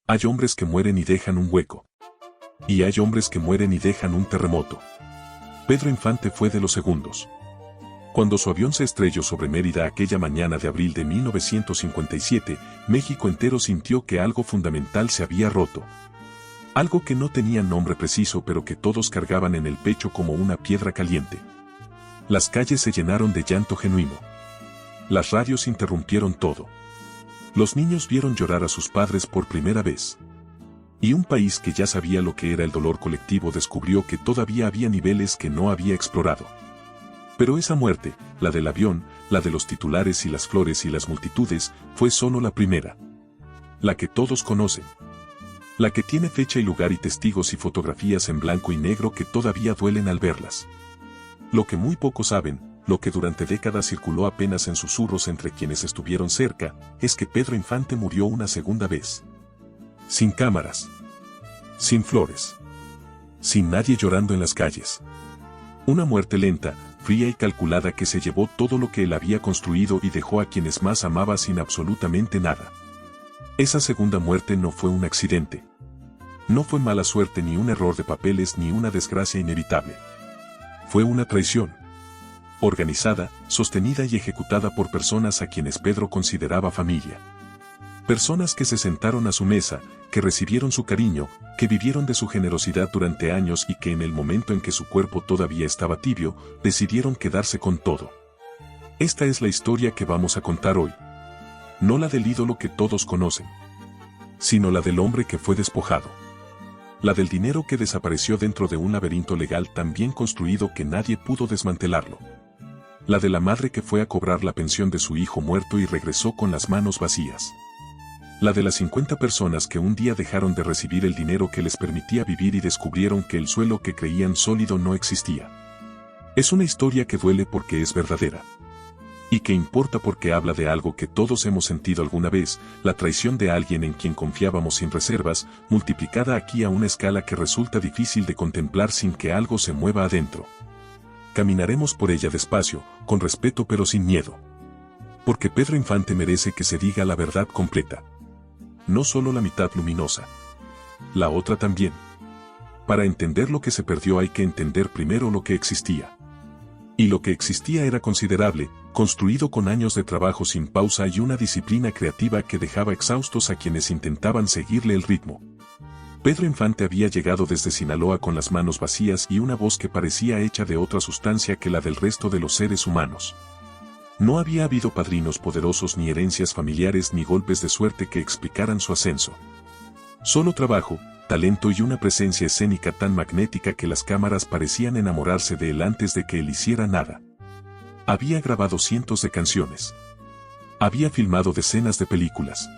Hay hombres que mueren y dejan un hueco. Y hay hombres que mueren y dejan un terremoto. Pedro Infante fue de los segundos. Cuando su avión se estrelló sobre Mérida aquella mañana de abril de 1957, México entero sintió que algo fundamental se había roto. Algo que no tenía nombre preciso pero que todos cargaban en el pecho como una piedra caliente. Las calles se llenaron de llanto genuino. Las radios interrumpieron todo. Los niños vieron llorar a sus padres por primera vez. Y un país que ya sabía lo que era el dolor colectivo descubrió que todavía había niveles que no había explorado. Pero esa muerte, la del avión, la de los titulares y las flores y las multitudes, fue solo la primera. La que todos conocen. La que tiene fecha y lugar y testigos y fotografías en blanco y negro que todavía duelen al verlas. Lo que muy pocos saben, lo que durante décadas circuló apenas en susurros entre quienes estuvieron cerca, es que Pedro Infante murió una segunda vez. Sin cámaras. Sin flores. Sin nadie llorando en las calles. Una muerte lenta, fría y calculada que se llevó todo lo que él había construido y dejó a quienes más amaba sin absolutamente nada. Esa segunda muerte no fue un accidente. No fue mala suerte ni un error de papeles ni una desgracia inevitable. Fue una traición. Organizada, sostenida y ejecutada por personas a quienes Pedro consideraba familia. Personas que se sentaron a su mesa, que recibieron su cariño, que vivieron de su generosidad durante años y que en el momento en que su cuerpo todavía estaba tibio, decidieron quedarse con todo. Esta es la historia que vamos a contar hoy. No la del ídolo que todos conocen, sino la del hombre que fue despojado. La del dinero que desapareció dentro de un laberinto legal tan bien construido que nadie pudo desmantelarlo. La de la madre que fue a cobrar la pensión de su hijo muerto y regresó con las manos vacías. La de las 50 personas que un día dejaron de recibir el dinero que les permitía vivir y descubrieron que el suelo que creían sólido no existía. Es una historia que duele porque es verdadera. Y que importa porque habla de algo que todos hemos sentido alguna vez, la traición de alguien en quien confiábamos sin reservas, multiplicada aquí a una escala que resulta difícil de contemplar sin que algo se mueva adentro. Caminaremos por ella despacio, con respeto pero sin miedo. Porque Pedro Infante merece que se diga la verdad completa. No solo la mitad luminosa. La otra también. Para entender lo que se perdió hay que entender primero lo que existía. Y lo que existía era considerable, construido con años de trabajo sin pausa y una disciplina creativa que dejaba exhaustos a quienes intentaban seguirle el ritmo. Pedro Infante había llegado desde Sinaloa con las manos vacías y una voz que parecía hecha de otra sustancia que la del resto de los seres humanos. No había habido padrinos poderosos ni herencias familiares ni golpes de suerte que explicaran su ascenso. Solo trabajo, talento y una presencia escénica tan magnética que las cámaras parecían enamorarse de él antes de que él hiciera nada. Había grabado cientos de canciones. Había filmado decenas de películas.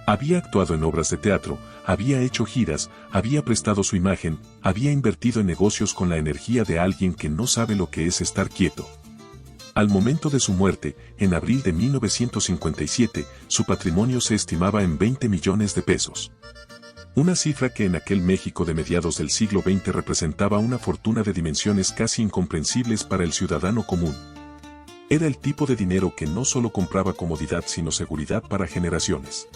Había actuado en obras de teatro, había hecho giras, había prestado su imagen, había invertido en negocios con la energía de alguien que no sabe lo que es estar quieto. Al momento de su muerte, en abril de 1957, su patrimonio se estimaba en 20 millones de pesos. Una cifra que en aquel México de mediados del siglo XX representaba una fortuna de dimensiones casi incomprensibles para el ciudadano común. Era el tipo de dinero que no solo compraba comodidad sino seguridad para generaciones.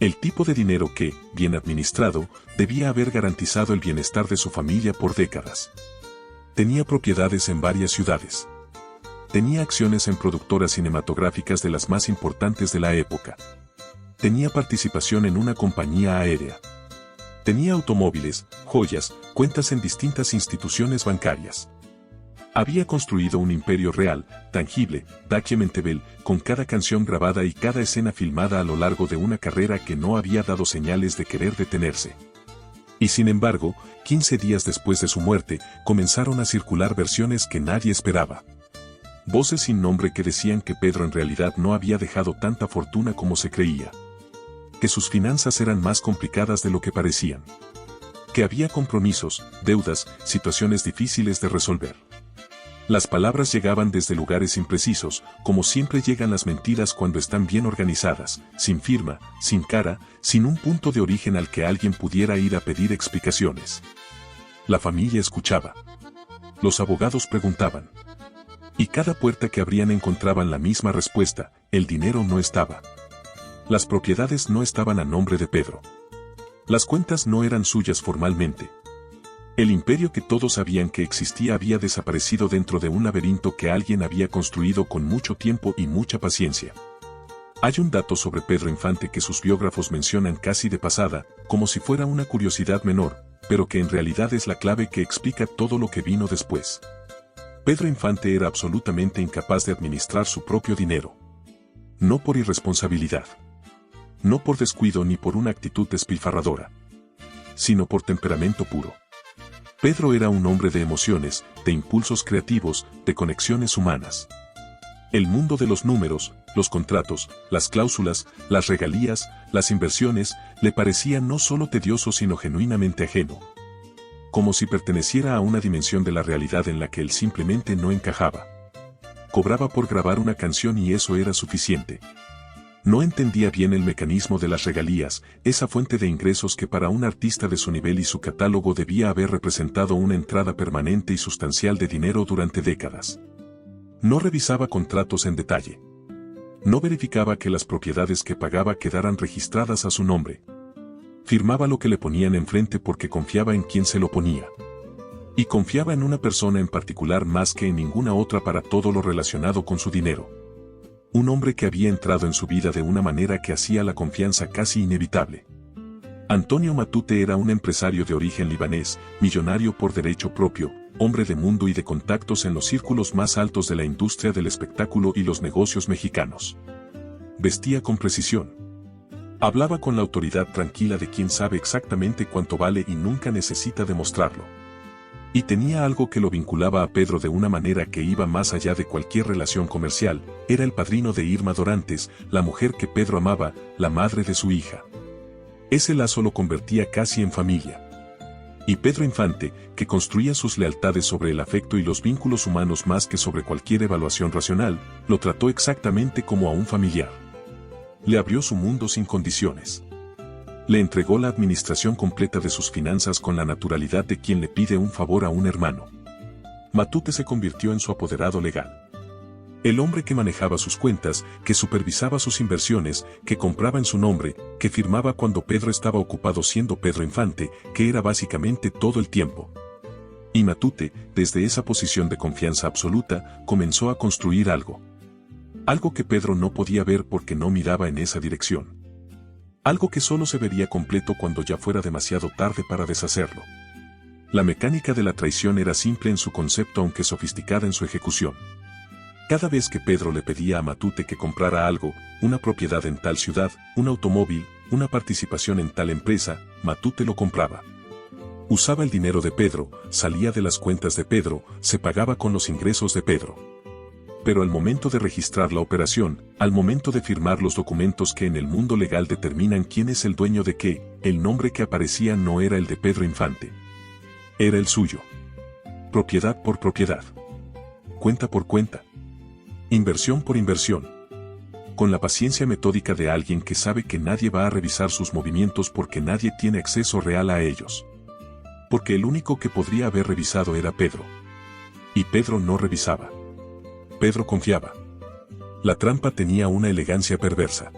El tipo de dinero que, bien administrado, debía haber garantizado el bienestar de su familia por décadas. Tenía propiedades en varias ciudades. Tenía acciones en productoras cinematográficas de las más importantes de la época. Tenía participación en una compañía aérea. Tenía automóviles, joyas, cuentas en distintas instituciones bancarias. Había construido un imperio real, tangible, documentable, con cada canción grabada y cada escena filmada a lo largo de una carrera que no había dado señales de querer detenerse. Y sin embargo, 15 días después de su muerte, comenzaron a circular versiones que nadie esperaba. Voces sin nombre que decían que Pedro en realidad no había dejado tanta fortuna como se creía. Que sus finanzas eran más complicadas de lo que parecían. Que había compromisos, deudas, situaciones difíciles de resolver. Las palabras llegaban desde lugares imprecisos, como siempre llegan las mentiras cuando están bien organizadas, sin firma, sin cara, sin un punto de origen al que alguien pudiera ir a pedir explicaciones. La familia escuchaba. Los abogados preguntaban. Y cada puerta que abrían encontraban la misma respuesta: el dinero no estaba. Las propiedades no estaban a nombre de Pedro. Las cuentas no eran suyas formalmente. El imperio que todos sabían que existía había desaparecido dentro de un laberinto que alguien había construido con mucho tiempo y mucha paciencia. Hay un dato sobre Pedro Infante que sus biógrafos mencionan casi de pasada, como si fuera una curiosidad menor, pero que en realidad es la clave que explica todo lo que vino después. Pedro Infante era absolutamente incapaz de administrar su propio dinero. No por irresponsabilidad. No por descuido ni por una actitud despilfarradora. Sino por temperamento puro. Pedro era un hombre de emociones, de impulsos creativos, de conexiones humanas. El mundo de los números, los contratos, las cláusulas, las regalías, las inversiones, le parecía no solo tedioso sino genuinamente ajeno. Como si perteneciera a una dimensión de la realidad en la que él simplemente no encajaba. Cobraba por grabar una canción y eso era suficiente. No entendía bien el mecanismo de las regalías, esa fuente de ingresos que para un artista de su nivel y su catálogo debía haber representado una entrada permanente y sustancial de dinero durante décadas. No revisaba contratos en detalle. No verificaba que las propiedades que pagaba quedaran registradas a su nombre. Firmaba lo que le ponían enfrente porque confiaba en quien se lo ponía. Y confiaba en una persona en particular más que en ninguna otra para todo lo relacionado con su dinero. Un hombre que había entrado en su vida de una manera que hacía la confianza casi inevitable. Antonio Matute era un empresario de origen libanés, millonario por derecho propio, hombre de mundo y de contactos en los círculos más altos de la industria del espectáculo y los negocios mexicanos. Vestía con precisión. Hablaba con la autoridad tranquila de quien sabe exactamente cuánto vale y nunca necesita demostrarlo. Y tenía algo que lo vinculaba a Pedro de una manera que iba más allá de cualquier relación comercial, era el padrino de Irma Dorantes, la mujer que Pedro amaba, la madre de su hija. Ese lazo lo convertía casi en familia. Y Pedro Infante, que construía sus lealtades sobre el afecto y los vínculos humanos más que sobre cualquier evaluación racional, lo trató exactamente como a un familiar. Le abrió su mundo sin condiciones. Le entregó la administración completa de sus finanzas con la naturalidad de quien le pide un favor a un hermano. Matute se convirtió en su apoderado legal. El hombre que manejaba sus cuentas, que supervisaba sus inversiones, que compraba en su nombre, que firmaba cuando Pedro estaba ocupado siendo Pedro Infante, que era básicamente todo el tiempo. Y Matute, desde esa posición de confianza absoluta, comenzó a construir algo. Algo que Pedro no podía ver porque no miraba en esa dirección. Algo que solo se vería completo cuando ya fuera demasiado tarde para deshacerlo. La mecánica de la traición era simple en su concepto aunque sofisticada en su ejecución. Cada vez que Pedro le pedía a Matute que comprara algo, una propiedad en tal ciudad, un automóvil, una participación en tal empresa, Matute lo compraba. Usaba el dinero de Pedro, salía de las cuentas de Pedro, se pagaba con los ingresos de Pedro. Pero al momento de registrar la operación, al momento de firmar los documentos que en el mundo legal determinan quién es el dueño de qué, el nombre que aparecía no era el de Pedro Infante. Era el suyo. Propiedad por propiedad. Cuenta por cuenta. Inversión por inversión. Con la paciencia metódica de alguien que sabe que nadie va a revisar sus movimientos porque nadie tiene acceso real a ellos. Porque el único que podría haber revisado era Pedro. Y Pedro no revisaba. Pedro confiaba. La trampa tenía una elegancia perversa.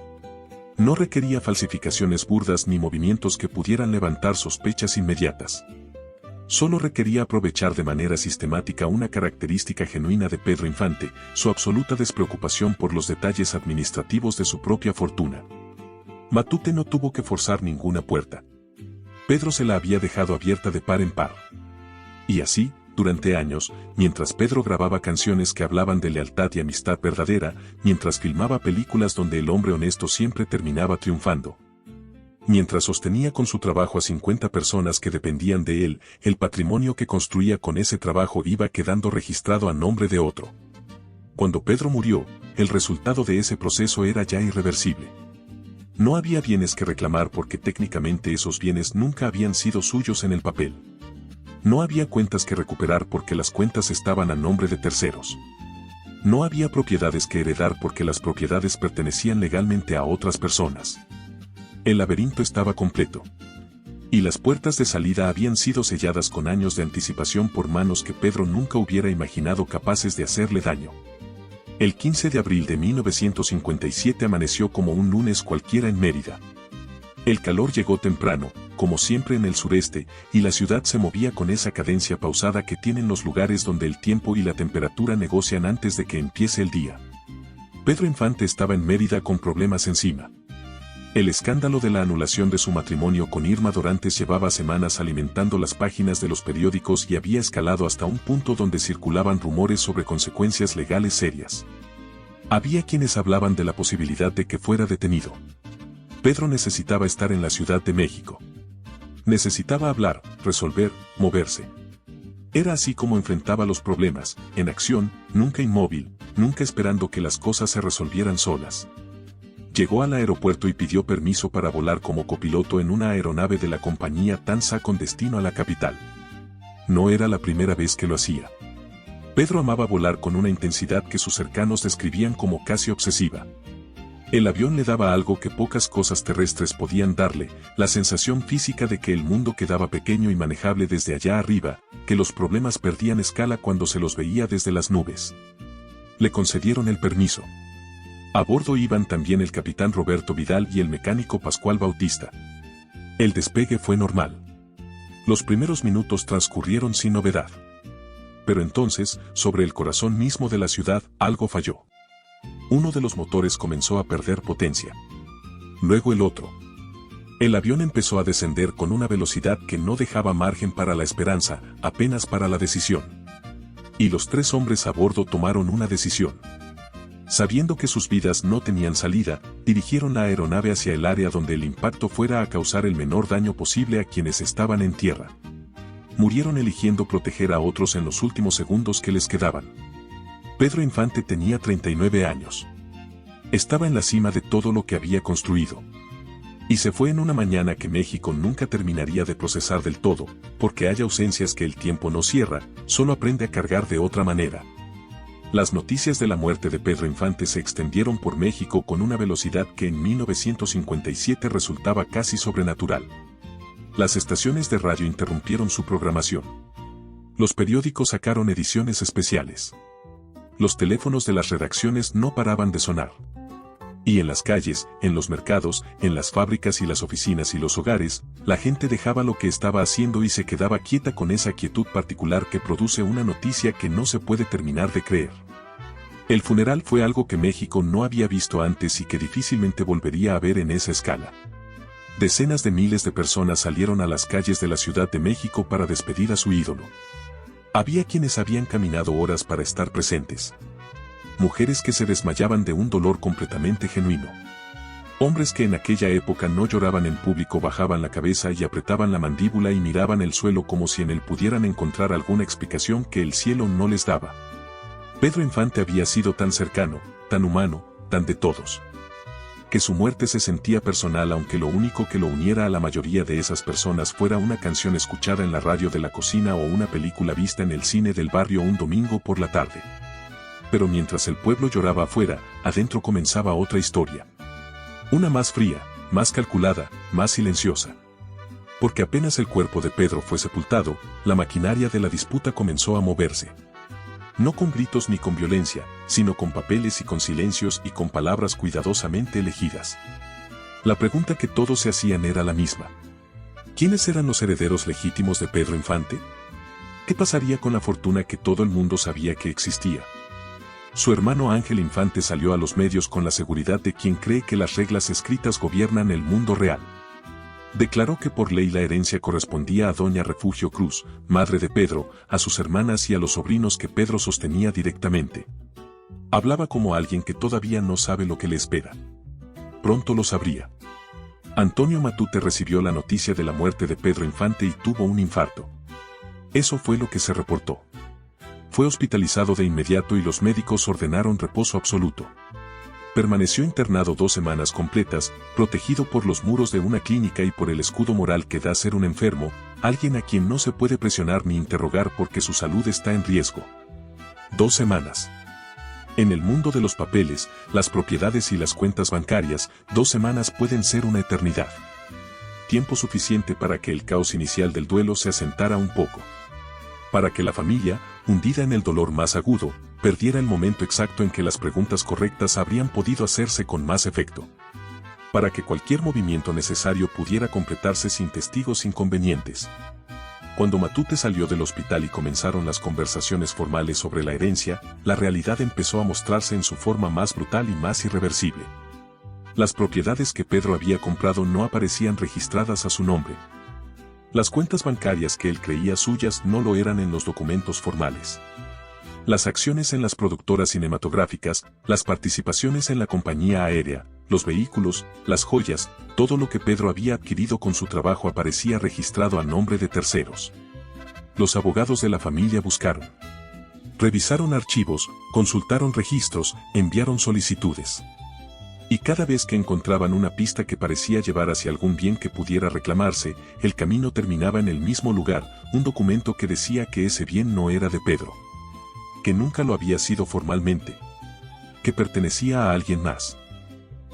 No requería falsificaciones burdas ni movimientos que pudieran levantar sospechas inmediatas. Solo requería aprovechar de manera sistemática una característica genuina de Pedro Infante, su absoluta despreocupación por los detalles administrativos de su propia fortuna. Matute no tuvo que forzar ninguna puerta. Pedro se la había dejado abierta de par en par. Y así, durante años, mientras Pedro grababa canciones que hablaban de lealtad y amistad verdadera, mientras filmaba películas donde el hombre honesto siempre terminaba triunfando. Mientras sostenía con su trabajo a 50 personas que dependían de él, el patrimonio que construía con ese trabajo iba quedando registrado a nombre de otro. Cuando Pedro murió, el resultado de ese proceso era ya irreversible. No había bienes que reclamar porque técnicamente esos bienes nunca habían sido suyos en el papel. No había cuentas que recuperar porque las cuentas estaban a nombre de terceros. No había propiedades que heredar porque las propiedades pertenecían legalmente a otras personas. El laberinto estaba completo. Y las puertas de salida habían sido selladas con años de anticipación por manos que Pedro nunca hubiera imaginado capaces de hacerle daño. El 15 de abril de 1957 amaneció como un lunes cualquiera en Mérida. El calor llegó temprano, como siempre en el sureste, y la ciudad se movía con esa cadencia pausada que tienen los lugares donde el tiempo y la temperatura negocian antes de que empiece el día. Pedro Infante estaba en Mérida con problemas encima. El escándalo de la anulación de su matrimonio con Irma Dorantes llevaba semanas alimentando las páginas de los periódicos y había escalado hasta un punto donde circulaban rumores sobre consecuencias legales serias. Había quienes hablaban de la posibilidad de que fuera detenido. Pedro necesitaba estar en la Ciudad de México. Necesitaba hablar, resolver, moverse. Era así como enfrentaba los problemas, en acción, nunca inmóvil, nunca esperando que las cosas se resolvieran solas. Llegó al aeropuerto y pidió permiso para volar como copiloto en una aeronave de la compañía Tansa con destino a la capital. No era la primera vez que lo hacía. Pedro amaba volar con una intensidad que sus cercanos describían como casi obsesiva. El avión le daba algo que pocas cosas terrestres podían darle, la sensación física de que el mundo quedaba pequeño y manejable desde allá arriba, que los problemas perdían escala cuando se los veía desde las nubes. Le concedieron el permiso. A bordo iban también el capitán Roberto Vidal y el mecánico Pascual Bautista. El despegue fue normal. Los primeros minutos transcurrieron sin novedad. Pero entonces, sobre el corazón mismo de la ciudad, algo falló. Uno de los motores comenzó a perder potencia. Luego el otro. El avión empezó a descender con una velocidad que no dejaba margen para la esperanza, apenas para la decisión. Y los tres hombres a bordo tomaron una decisión. Sabiendo que sus vidas no tenían salida, dirigieron la aeronave hacia el área donde el impacto fuera a causar el menor daño posible a quienes estaban en tierra. Murieron eligiendo proteger a otros en los últimos segundos que les quedaban. Pedro Infante tenía 39 años. Estaba en la cima de todo lo que había construido. Y se fue en una mañana que México nunca terminaría de procesar del todo, porque hay ausencias que el tiempo no cierra, solo aprende a cargar de otra manera. Las noticias de la muerte de Pedro Infante se extendieron por México con una velocidad que en 1957 resultaba casi sobrenatural. Las estaciones de radio interrumpieron su programación. Los periódicos sacaron ediciones especiales. Los teléfonos de las redacciones no paraban de sonar. Y en las calles, en los mercados, en las fábricas y las oficinas y los hogares, la gente dejaba lo que estaba haciendo y se quedaba quieta con esa quietud particular que produce una noticia que no se puede terminar de creer. El funeral fue algo que México no había visto antes y que difícilmente volvería a ver en esa escala. Decenas de miles de personas salieron a las calles de la Ciudad de México para despedir a su ídolo. Había quienes habían caminado horas para estar presentes. Mujeres que se desmayaban de un dolor completamente genuino. Hombres que en aquella época no lloraban en público bajaban la cabeza y apretaban la mandíbula y miraban el suelo como si en él pudieran encontrar alguna explicación que el cielo no les daba. Pedro Infante había sido tan cercano, tan humano, tan de todos. Que su muerte se sentía personal aunque lo único que lo uniera a la mayoría de esas personas fuera una canción escuchada en la radio de la cocina o una película vista en el cine del barrio un domingo por la tarde. Pero mientras el pueblo lloraba afuera, adentro comenzaba otra historia. Una más fría, más calculada, más silenciosa. Porque apenas el cuerpo de Pedro fue sepultado, la maquinaria de la disputa comenzó a moverse. No con gritos ni con violencia, sino con papeles y con silencios y con palabras cuidadosamente elegidas. La pregunta que todos se hacían era la misma. ¿Quiénes eran los herederos legítimos de Pedro Infante? ¿Qué pasaría con la fortuna que todo el mundo sabía que existía? Su hermano Ángel Infante salió a los medios con la seguridad de quien cree que las reglas escritas gobiernan el mundo real. Declaró que por ley la herencia correspondía a doña Refugio Cruz, madre de Pedro, a sus hermanas y a los sobrinos que Pedro sostenía directamente. Hablaba como alguien que todavía no sabe lo que le espera. Pronto lo sabría. Antonio Matute recibió la noticia de la muerte de Pedro Infante y tuvo un infarto. Eso fue lo que se reportó. Fue hospitalizado de inmediato y los médicos ordenaron reposo absoluto. Permaneció internado 2 semanas completas, protegido por los muros de una clínica y por el escudo moral que da ser un enfermo, alguien a quien no se puede presionar ni interrogar porque su salud está en riesgo. 2 semanas. En el mundo de los papeles, las propiedades y las cuentas bancarias, 2 semanas pueden ser una eternidad. Tiempo suficiente para que el caos inicial del duelo se asentara un poco. Para que la familia, hundida en el dolor más agudo, perdiera el momento exacto en que las preguntas correctas habrían podido hacerse con más efecto. para que cualquier movimiento necesario pudiera completarse sin testigos inconvenientes. Cuando Matute salió del hospital y comenzaron las conversaciones formales sobre la herencia, la realidad empezó a mostrarse en su forma más brutal y más irreversible. Las propiedades que Pedro había comprado no aparecían registradas a su nombre. Las cuentas bancarias que él creía suyas no lo eran en los documentos formales. Las acciones en las productoras cinematográficas, las participaciones en la compañía aérea, los vehículos, las joyas, todo lo que Pedro había adquirido con su trabajo aparecía registrado a nombre de terceros. Los abogados de la familia buscaron. Revisaron archivos, consultaron registros, enviaron solicitudes. Y cada vez que encontraban una pista que parecía llevar hacia algún bien que pudiera reclamarse, el camino terminaba en el mismo lugar, un documento que decía que ese bien no era de Pedro. Que nunca lo había sido formalmente. Que pertenecía a alguien más.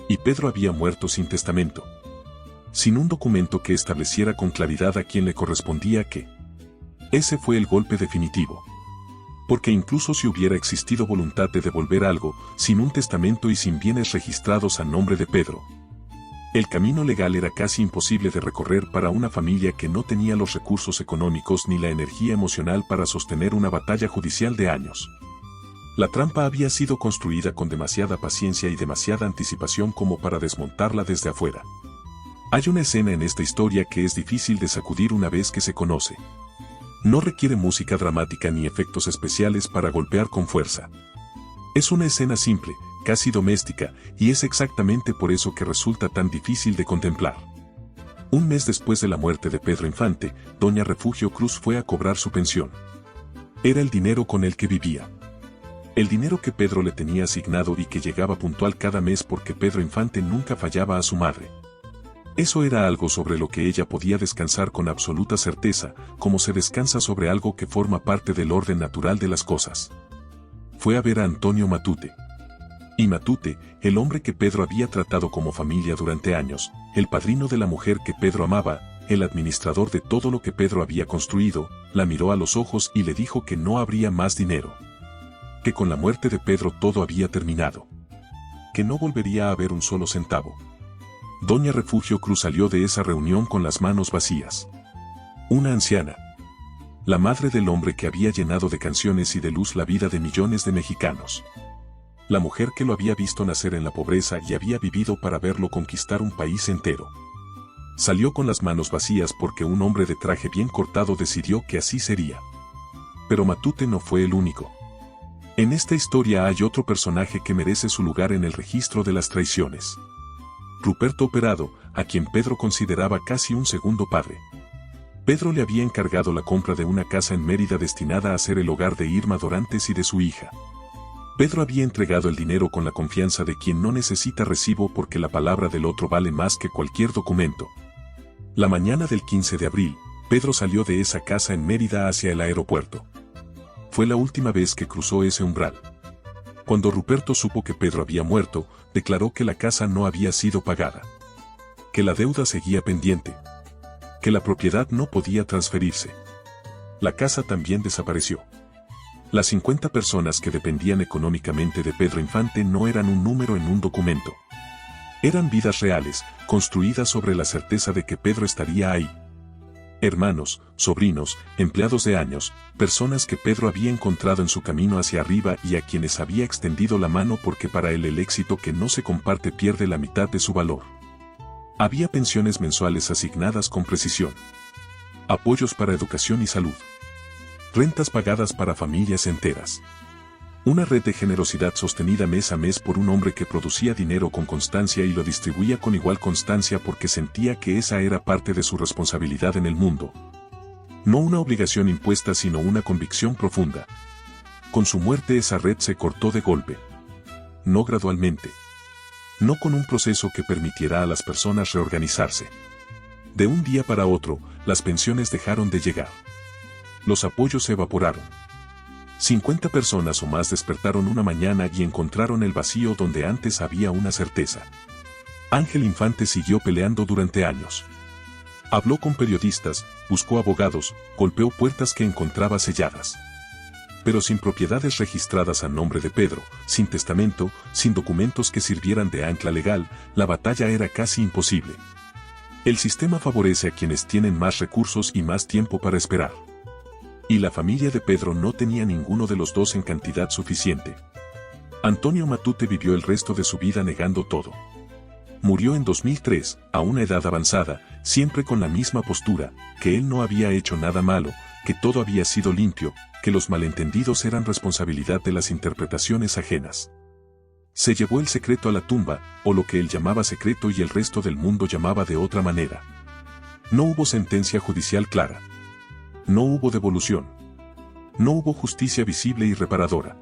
Y Pedro había muerto sin testamento. Sin un documento que estableciera con claridad a quién le correspondía qué. Ese fue el golpe definitivo. Porque incluso si hubiera existido voluntad de devolver algo, sin un testamento y sin bienes registrados a nombre de Pedro, el camino legal era casi imposible de recorrer para una familia que no tenía los recursos económicos ni la energía emocional para sostener una batalla judicial de años. La trampa había sido construida con demasiada paciencia y demasiada anticipación como para desmontarla desde afuera. Hay una escena en esta historia que es difícil de sacudir una vez que se conoce. No requiere música dramática ni efectos especiales para golpear con fuerza. Es una escena simple, casi doméstica, y es exactamente por eso que resulta tan difícil de contemplar. Un mes después de la muerte de Pedro Infante, doña Refugio Cruz fue a cobrar su pensión. Era el dinero con el que vivía. El dinero que Pedro le tenía asignado y que llegaba puntual cada mes porque Pedro Infante nunca fallaba a su madre. Eso era algo sobre lo que ella podía descansar con absoluta certeza, como se descansa sobre algo que forma parte del orden natural de las cosas. Fue a ver a Antonio Matute. Y Matute, el hombre que Pedro había tratado como familia durante años, el padrino de la mujer que Pedro amaba, el administrador de todo lo que Pedro había construido, la miró a los ojos y le dijo que no habría más dinero. Que con la muerte de Pedro todo había terminado. Que no volvería a haber un solo centavo. Doña Refugio Cruz salió de esa reunión con las manos vacías. Una anciana. La madre del hombre que había llenado de canciones y de luz la vida de millones de mexicanos. La mujer que lo había visto nacer en la pobreza y había vivido para verlo conquistar un país entero. Salió con las manos vacías porque un hombre de traje bien cortado decidió que así sería. Pero Matute no fue el único. En esta historia hay otro personaje que merece su lugar en el registro de las traiciones. Ruperto Operado, a quien Pedro consideraba casi un segundo padre. Pedro le había encargado la compra de una casa en Mérida destinada a ser el hogar de Irma Dorantes y de su hija. Pedro había entregado el dinero con la confianza de quien no necesita recibo porque la palabra del otro vale más que cualquier documento. La mañana del 15 de abril, Pedro salió de esa casa en Mérida hacia el aeropuerto. Fue la última vez que cruzó ese umbral. Cuando Ruperto supo que Pedro había muerto, declaró que la casa no había sido pagada. Que la deuda seguía pendiente. Que la propiedad no podía transferirse. La casa también desapareció. Las 50 personas que dependían económicamente de Pedro Infante no eran un número en un documento. Eran vidas reales, construidas sobre la certeza de que Pedro estaría ahí. Hermanos, sobrinos, empleados de años, personas que Pedro había encontrado en su camino hacia arriba y a quienes había extendido la mano porque para él el éxito que no se comparte pierde la mitad de su valor. Había pensiones mensuales asignadas con precisión. Apoyos para educación y salud. Rentas pagadas para familias enteras. Una red de generosidad sostenida mes a mes por un hombre que producía dinero con constancia y lo distribuía con igual constancia porque sentía que esa era parte de su responsabilidad en el mundo. No una obligación impuesta sino una convicción profunda. Con su muerte esa red se cortó de golpe. No gradualmente. No con un proceso que permitiera a las personas reorganizarse. De un día para otro, las pensiones dejaron de llegar. Los apoyos se evaporaron. 50 personas o más despertaron una mañana y encontraron el vacío donde antes había una certeza. Ángel Infante siguió peleando durante años. Habló con periodistas, buscó abogados, golpeó puertas que encontraba selladas. pero sin propiedades registradas a nombre de Pedro, sin testamento, sin documentos que sirvieran de ancla legal, la batalla era casi imposible. El sistema favorece a quienes tienen más recursos y más tiempo para esperar. Y la familia de Pedro no tenía ninguno de los dos en cantidad suficiente. Antonio Matute vivió el resto de su vida negando todo. Murió en 2003, a una edad avanzada, siempre con la misma postura, que él no había hecho nada malo, que todo había sido limpio, que los malentendidos eran responsabilidad de las interpretaciones ajenas. Se llevó el secreto a la tumba, o lo que él llamaba secreto y el resto del mundo llamaba de otra manera. No hubo sentencia judicial clara. No hubo devolución. No hubo justicia visible y reparadora.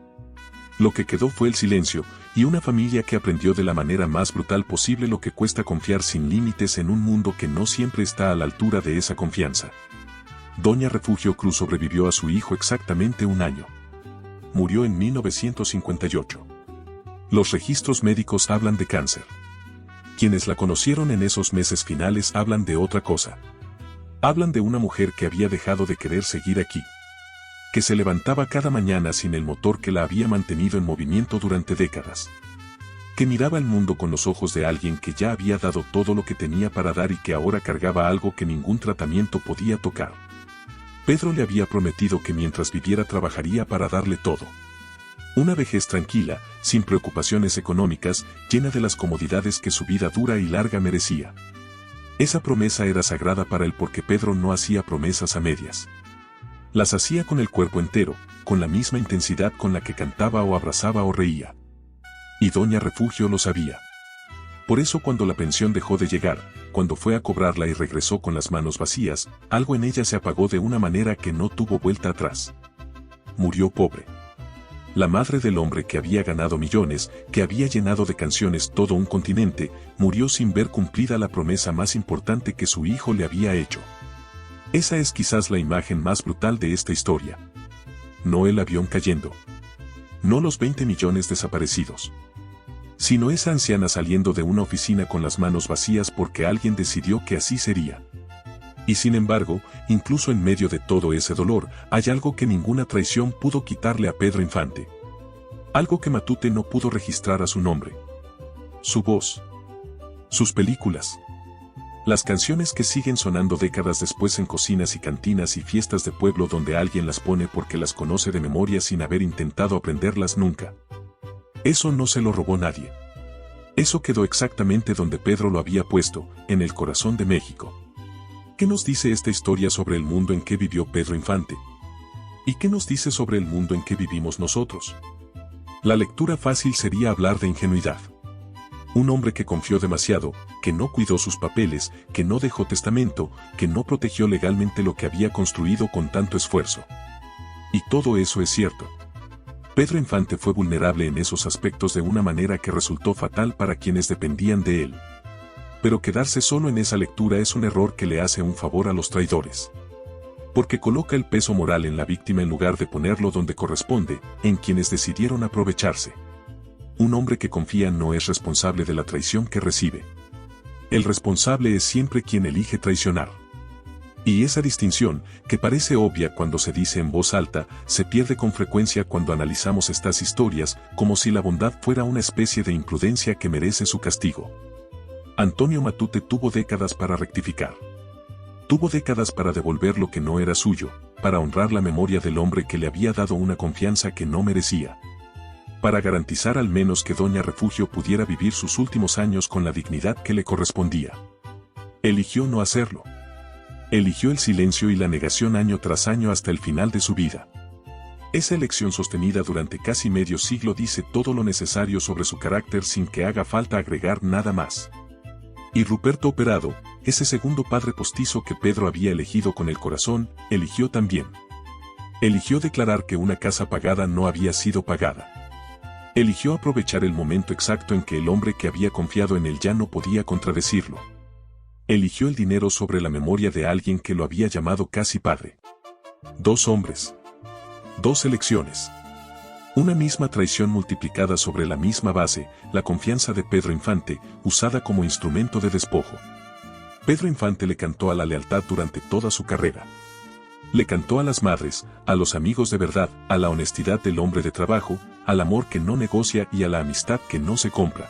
Lo que quedó fue el silencio, y una familia que aprendió de la manera más brutal posible lo que cuesta confiar sin límites en un mundo que no siempre está a la altura de esa confianza. Doña Refugio Cruz sobrevivió a su hijo exactamente un año. Murió en 1958. Los registros médicos hablan de cáncer. Quienes la conocieron en esos meses finales hablan de otra cosa. Hablan de una mujer que había dejado de querer seguir aquí. Que se levantaba cada mañana sin el motor que la había mantenido en movimiento durante décadas. Que miraba el mundo con los ojos de alguien que ya había dado todo lo que tenía para dar y que ahora cargaba algo que ningún tratamiento podía tocar. Pedro le había prometido que mientras viviera trabajaría para darle todo. Una vejez tranquila, sin preocupaciones económicas, llena de las comodidades que su vida dura y larga merecía. Esa promesa era sagrada para él porque Pedro no hacía promesas a medias. Las hacía con el cuerpo entero, con la misma intensidad con la que cantaba o abrazaba o reía. Y Doña Refugio lo sabía. Por eso cuando la pensión dejó de llegar, cuando fue a cobrarla y regresó con las manos vacías, algo en ella se apagó de una manera que no tuvo vuelta atrás. Murió pobre. La madre del hombre que había ganado millones, que había llenado de canciones todo un continente, murió sin ver cumplida la promesa más importante que su hijo le había hecho. Esa es quizás la imagen más brutal de esta historia. No el avión cayendo. No los 20 millones desaparecidos. Sino esa anciana saliendo de una oficina con las manos vacías porque alguien decidió que así sería. Y sin embargo, incluso en medio de todo ese dolor, hay algo que ninguna traición pudo quitarle a Pedro Infante. Algo que Matute no pudo registrar a su nombre. Su voz. Sus películas. Las canciones que siguen sonando décadas después en cocinas y cantinas y fiestas de pueblo donde alguien las pone porque las conoce de memoria sin haber intentado aprenderlas nunca. Eso no se lo robó nadie. Eso quedó exactamente donde Pedro lo había puesto, en el corazón de México. ¿Qué nos dice esta historia sobre el mundo en que vivió Pedro Infante? ¿Y qué nos dice sobre el mundo en que vivimos nosotros? La lectura fácil sería hablar de ingenuidad. Un hombre que confió demasiado, que no cuidó sus papeles, que no dejó testamento, que no protegió legalmente lo que había construido con tanto esfuerzo. Y todo eso es cierto. Pedro Infante fue vulnerable en esos aspectos de una manera que resultó fatal para quienes dependían de él. Pero quedarse solo en esa lectura es un error que le hace un favor a los traidores. Porque coloca el peso moral en la víctima en lugar de ponerlo donde corresponde, en quienes decidieron aprovecharse. Un hombre que confía no es responsable de la traición que recibe. El responsable es siempre quien elige traicionar. Y esa distinción, que parece obvia cuando se dice en voz alta, se pierde con frecuencia cuando analizamos estas historias, como si la bondad fuera una especie de imprudencia que merece su castigo. Antonio Matute tuvo décadas para rectificar. Tuvo décadas para devolver lo que no era suyo, para honrar la memoria del hombre que le había dado una confianza que no merecía. Para garantizar al menos que Doña Refugio pudiera vivir sus últimos años con la dignidad que le correspondía. Eligió no hacerlo. Eligió el silencio y la negación año tras año hasta el final de su vida. Esa elección sostenida durante casi medio siglo dice todo lo necesario sobre su carácter sin que haga falta agregar nada más. Y Ruperto Operado, ese segundo padre postizo que Pedro había elegido con el corazón, eligió también. Eligió declarar que una casa pagada no había sido pagada. Eligió aprovechar el momento exacto en que el hombre que había confiado en él ya no podía contradecirlo. Eligió el dinero sobre la memoria de alguien que lo había llamado casi padre. Dos hombres. Dos elecciones. Una misma traición multiplicada sobre la misma base, la confianza de Pedro Infante, usada como instrumento de despojo. Pedro Infante le cantó a la lealtad durante toda su carrera. Le cantó a las madres, a los amigos de verdad, a la honestidad del hombre de trabajo, al amor que no negocia y a la amistad que no se compra.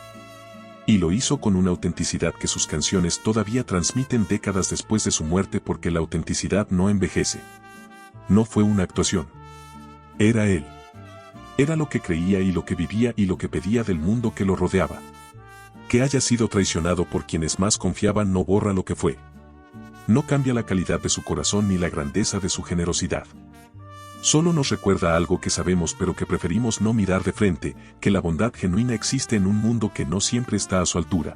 Y lo hizo con una autenticidad que sus canciones todavía transmiten décadas después de su muerte porque la autenticidad no envejece. No fue una actuación. Era él. Era lo que creía y lo que vivía y lo que pedía del mundo que lo rodeaba. Que haya sido traicionado por quienes más confiaban no borra lo que fue. No cambia la calidad de su corazón ni la grandeza de su generosidad. Solo nos recuerda algo que sabemos pero que preferimos no mirar de frente, que la bondad genuina existe en un mundo que no siempre está a su altura.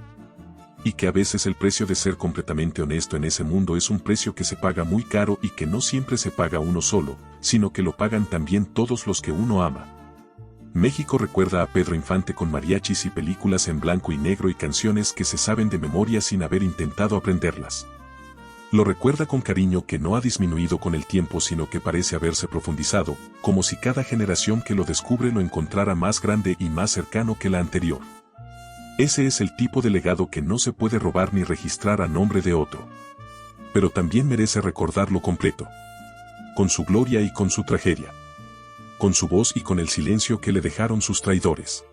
Y que a veces el precio de ser completamente honesto en ese mundo es un precio que se paga muy caro y que no siempre se paga uno solo, sino que lo pagan también todos los que uno ama. México recuerda a Pedro Infante con mariachis y películas en blanco y negro y canciones que se saben de memoria sin haber intentado aprenderlas. Lo recuerda con cariño que no ha disminuido con el tiempo sino que parece haberse profundizado, como si cada generación que lo descubre lo encontrara más grande y más cercano que la anterior. Ese es el tipo de legado que no se puede robar ni registrar a nombre de otro. Pero también merece recordarlo completo. Con su gloria y con su tragedia. Con su voz y con el silencio que le dejaron sus traidores.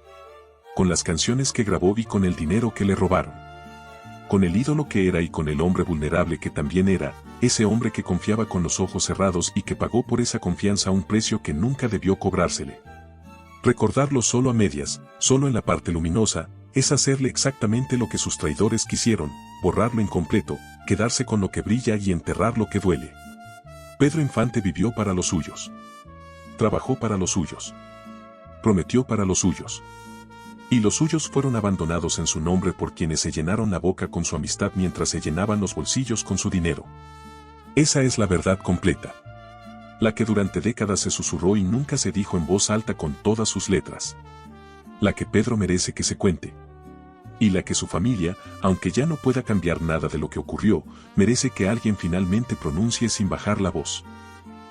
Con las canciones que grabó y con el dinero que le robaron. Con el ídolo que era y con el hombre vulnerable que también era, ese hombre que confiaba con los ojos cerrados y que pagó por esa confianza un precio que nunca debió cobrársele. Recordarlo solo a medias, solo en la parte luminosa, es hacerle exactamente lo que sus traidores quisieron, borrarlo incompleto, quedarse con lo que brilla y enterrar lo que duele. Pedro Infante vivió para los suyos. Trabajó para los suyos. Prometió para los suyos. Y los suyos fueron abandonados en su nombre por quienes se llenaron la boca con su amistad mientras se llenaban los bolsillos con su dinero. Esa es la verdad completa. La que durante décadas se susurró y nunca se dijo en voz alta con todas sus letras. La que Pedro merece que se cuente. Y la que su familia, aunque ya no pueda cambiar nada de lo que ocurrió, merece que alguien finalmente pronuncie sin bajar la voz.